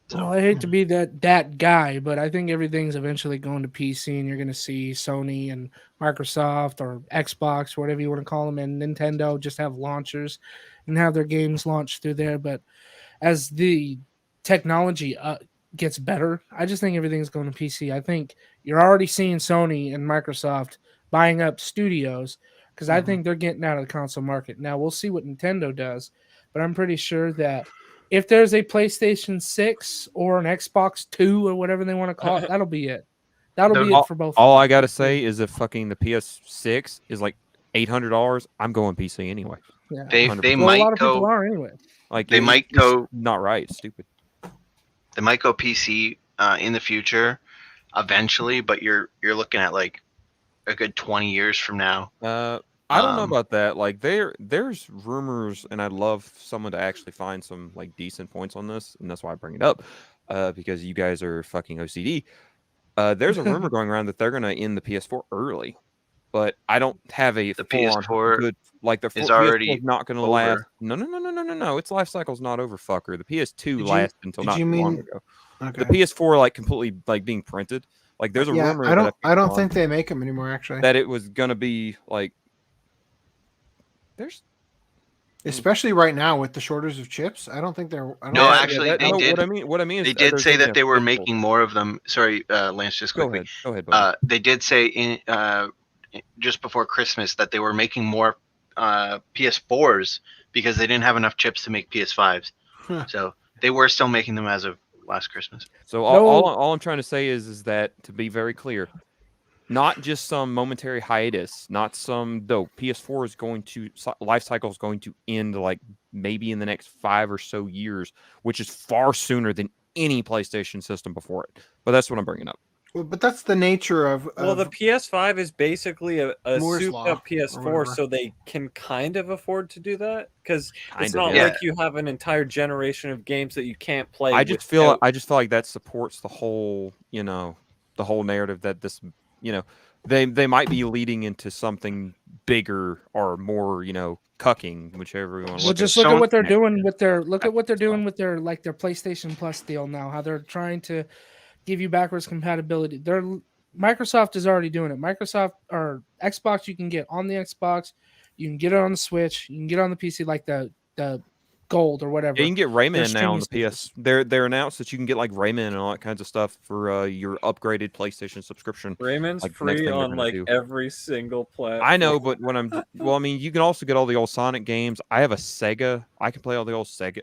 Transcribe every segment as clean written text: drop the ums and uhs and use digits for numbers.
So Well, I hate to be that guy, but I think everything's eventually going to PC, and you're going to see Sony and Microsoft or Xbox, whatever you want to call them, and Nintendo just have launchers and have their games launched through there. But as the technology gets better, I just think everything's going to PC. I think you're already seeing Sony and Microsoft buying up studios because I Mhm. think they're getting out of the console market. Now we'll see what Nintendo does, but I'm pretty sure that if there's a PlayStation 6 or an Xbox 2 or whatever they want to call it, that'll be it. That'll the be it all, for both of all them. I gotta say is if fucking the PS6 is like $800, I'm going PC anyway. Yeah. they 100%. Well, a lot might of people go are anyway. Like they it's might just go not right. It's stupid. they might go PC in the future eventually, but you're looking at like a good 20 years from now. Uh, I don't know Um, about that. Like there's rumors, and I'd love someone to actually find some like decent points on this, and that's why I bring it up. Because you guys are fucking OCD. There's a rumor going around that they're gonna end the PS4 early, but I don't have a the full on PS4 good like the is PS4 already is not gonna last. over. No. Its life cycle's not over, fucker. The PS2 Did you lasted until did not you too long mean ago. The okay? PS4 like completely like being printed. Like there's a Yeah, rumor that I I picked up don't on think they make them anymore. Actually, that it was gonna be like there's especially right now with the shortage of chips, I don't think they're. I don't No, think yeah, they're yeah. actually, making That they no. them. did. What I mean is They did there's say only that a they were fistful. making more of them. Sorry, Lance, just quickly. Go ahead, buddy. They did say just before Christmas that they were making more PS4s because they didn't have enough chips to make PS5s. Huh. So they were still making them as of last Christmas. So No, all I'm trying to say is that to be very clear, not just some momentary hiatus, not some though PS4 is going to life cycle is going to end like maybe in the next 5 or so years, which is far sooner than any PlayStation system before it. But that's what I'm bringing up. Well, but that's the nature of Well, the PS5 is basically a Moore's souped Law up or PS4, whatever. so they can kind of afford to do that because Kind it's of, not yeah. like you have an entire generation of games that you can't play. I just feel without- like that supports the whole, the whole narrative that this, they might be leading into something bigger or more, cucking, whichever you want to well, look at just it. look at So what they're Next doing with their look at what they're That's fine. doing with their like their PlayStation Plus deal now. How they're trying to give you backwards compatibility. Microsoft is already doing it. Microsoft or Xbox, you can get on the Xbox, you can get it on the Switch, you can get it on the PC like the Gold or Yeah, you whatever. can get Their Rayman now on streaming the service. PS. They're announced that you can get like Rayman and all that kinds of stuff for your upgraded PlayStation subscription. Rayman's Like the next free thing they're on gonna like do. every single platform. I know, but well, I mean, you can also get all the old Sonic games. I have a Sega. I can play all the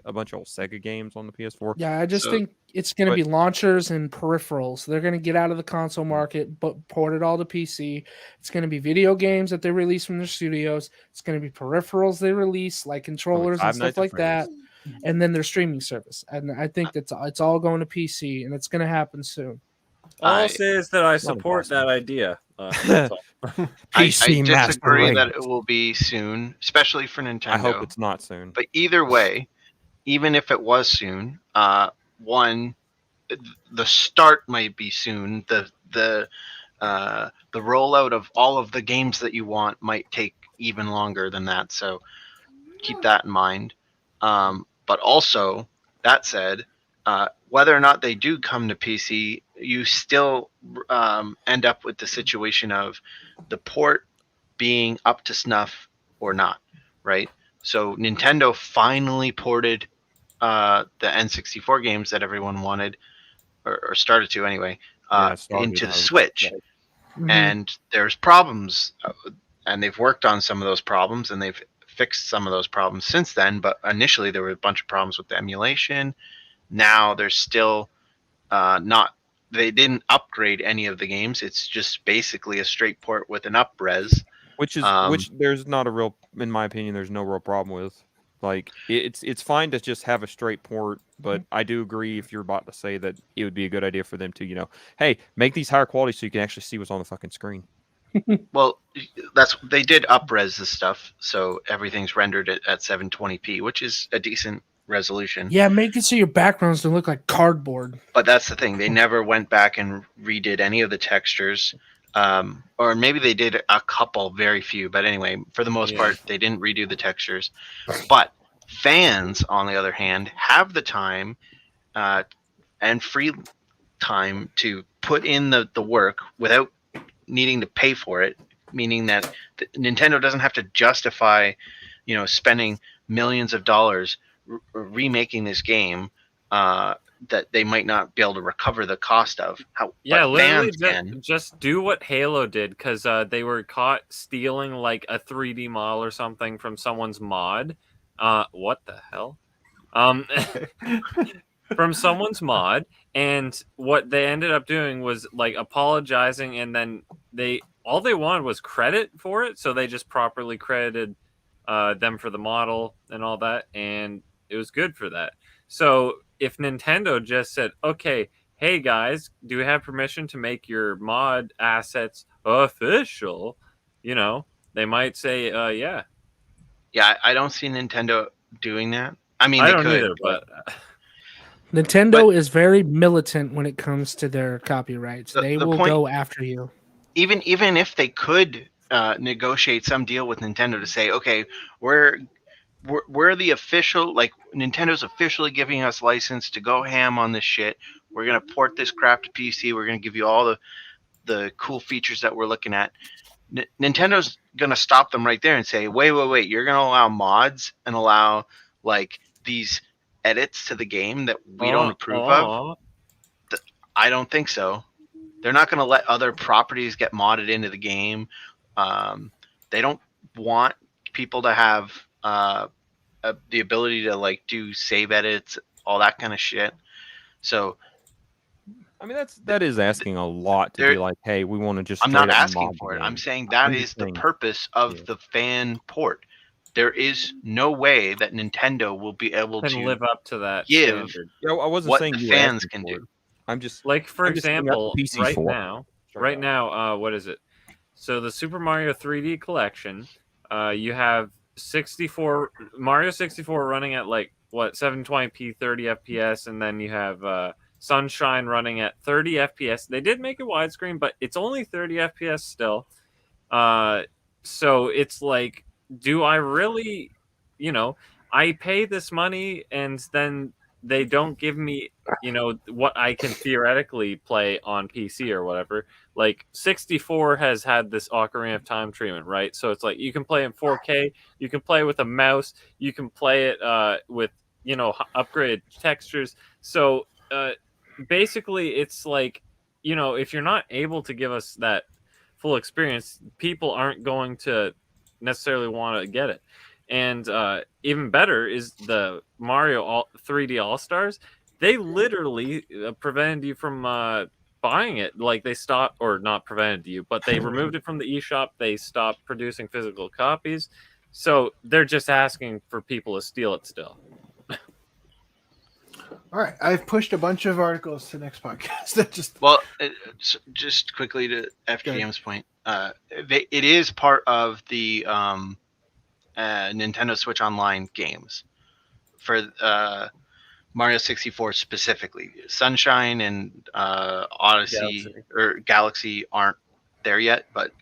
a bunch of old Sega games on the PS4. Yeah, I just so think it's going to But be launchers and peripherals. They're going to get out of the console Mm. market, but port it all to PC. It's going to be video games that they release from their studios. It's going to be peripherals they release, like controllers and Five stuff Nights at like that, Freddy's. and then their streaming service. And I think that's it's all going to PC, and it's going to happen soon. All I'll I say is that I Not support impossible. that idea. That's all. I Master disagree that Race. it will be soon, especially for Nintendo. I hope it's not soon. But either way, even if it was soon, one, the start might be soon. The rollout of all of the games that you want might take even longer than that. So keep that in mind. But also, that said, whether or not they do come to PC, you still end up with the situation of the port being up to snuff or not, right? So Nintendo finally ported the N64 games that everyone wanted, or started to anyway, Yeah, it started into the out. Switch. Mhm. And there's problems, and they've worked on some of those problems, and they've fixed some of those problems since then. But initially, there were a bunch of problems with the emulation. Now there's still not. They didn't upgrade any of the games. It's just basically a straight port with an upres. which there's not a real, in my opinion, there's no real problem with. Like it's fine to just have a straight port, but I do agree if you're about to say that it would be a good idea for them to, hey, make these higher quality so you can actually see what's on the fucking screen. Well, they did upres this stuff, so everything's rendered at 720p, which is a decent resolution. Yeah, make it so your backgrounds don't look like cardboard. But that's the thing; they never went back and redid any of the textures, or maybe they did a couple, very few. But anyway, for the most part, they didn't redo the textures. But fans, on the other hand, have the time and free time to put in the work without needing to pay for it, meaning that Nintendo doesn't have to justify, spending millions of dollars remaking this game that they might not be able to recover the cost of. Yeah, but literally fans can. just do what Halo did, because they were caught stealing like a 3D model or something from someone's mod. What the hell? From someone's mod, and what they ended up doing was like apologizing, and then all they wanted was credit for it, so they just properly credited them for the model and all that, and it was good for that. So if Nintendo just said, okay, hey guys, do we have permission to make your mod assets official? They might say, yeah. Yeah, I don't see Nintendo doing that. I mean, I they don't could, either, but Nintendo is very militant when it comes to their copyrights. They the will point- go after you. even if they could negotiate some deal with Nintendo to say, okay, we're the official, like Nintendo's officially giving us license to go ham on this shit. We're gonna port this crap to PC. We're gonna give you all the cool features that we're looking at. Nintendo's gonna stop them right there and say, wait, you're gonna allow mods and allow like these edits to the game that we don't approve of? I don't think so. They're not gonna let other properties get modded into the game. They don't want people to have the ability to like do save edits, all that kind of shit. So I mean, that is asking a lot to be like, hey, we want to just. I'm not straight up asking mod for it. the I'm game. saying that I'm is just the saying- purpose of yeah. the fan port. There is no way that Nintendo will be able can to live up to that give standard. Yeah, I wasn't what saying the you were fans asking can for do. it. I'm just Like, for I'm just saying that's example, what PC right for. now, what is it? So the Super Mario 3D collection, you have 64 Mario 64 running at like what 720p 30 fps, and then you have Sunshine running at 30 fps. They did make it widescreen, but it's only 30 fps still. So it's like, do I really, I pay this money and then they don't give me, what I can theoretically play on PC or whatever. Like 64 has had this Ocarina of Time treatment, right? So it's like you can play in 4K, you can play with a mouse, you can play it with, upgraded textures. So basically, it's like, if you're not able to give us that full experience, people aren't going to necessarily want to get it. And even better is the Mario 3D All Stars. They literally prevented you from buying it. Like, they stopped, or not prevented you, but they removed it from the eShop. They stopped producing physical copies. So they're just asking for people to steal it still. All right, I've pushed a bunch of articles to next podcast. That just Well, just quickly to FGM's point, it is part of the Nintendo Switch Online games for Mario 64 specifically. Sunshine and Odyssey or Galaxy aren't there yet, but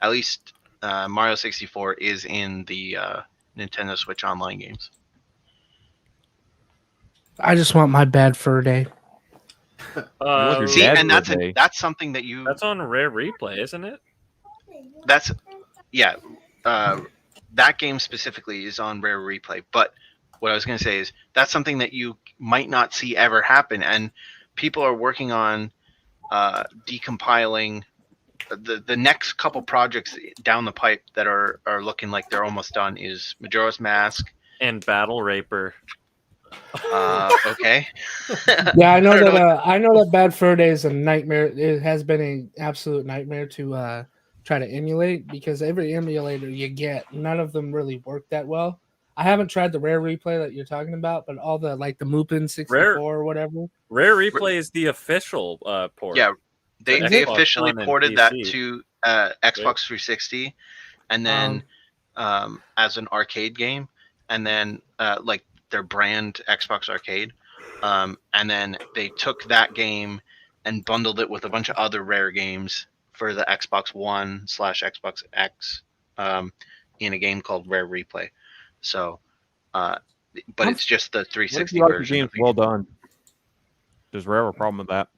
at least Mario 64 is in the Nintendo Switch Online games. I just want my bad fur day. your See, dad and for a day. that's something that you That's on Rare Replay, isn't it? that's yeah that game specifically is on Rare Replay, but what I was going to say is that's something that you might not see ever happen, and people are working on decompiling the next couple projects down the pipe that are looking like they're almost done is Majora's Mask And Battle Raper. okay. Yeah, I know don't that. I know that Bad Fur Day is a nightmare. It has been an absolute nightmare to try to emulate, because every emulator you get, none of them really work that well. I haven't tried the Rare Replay that you're talking about, but all the like the Mupin 64 or whatever. Rare Replay is the official port. Yeah, they Xbox officially One and ported that PC. to Xbox 360, and then as an arcade game, and then like their brand Xbox Arcade, and then they took that game and bundled it with a bunch of other Rare games for the Xbox One / Xbox X in a game called Rare Replay. So, but it's just the What if 360 you like your version. games well done? Does Rare have a problem with that?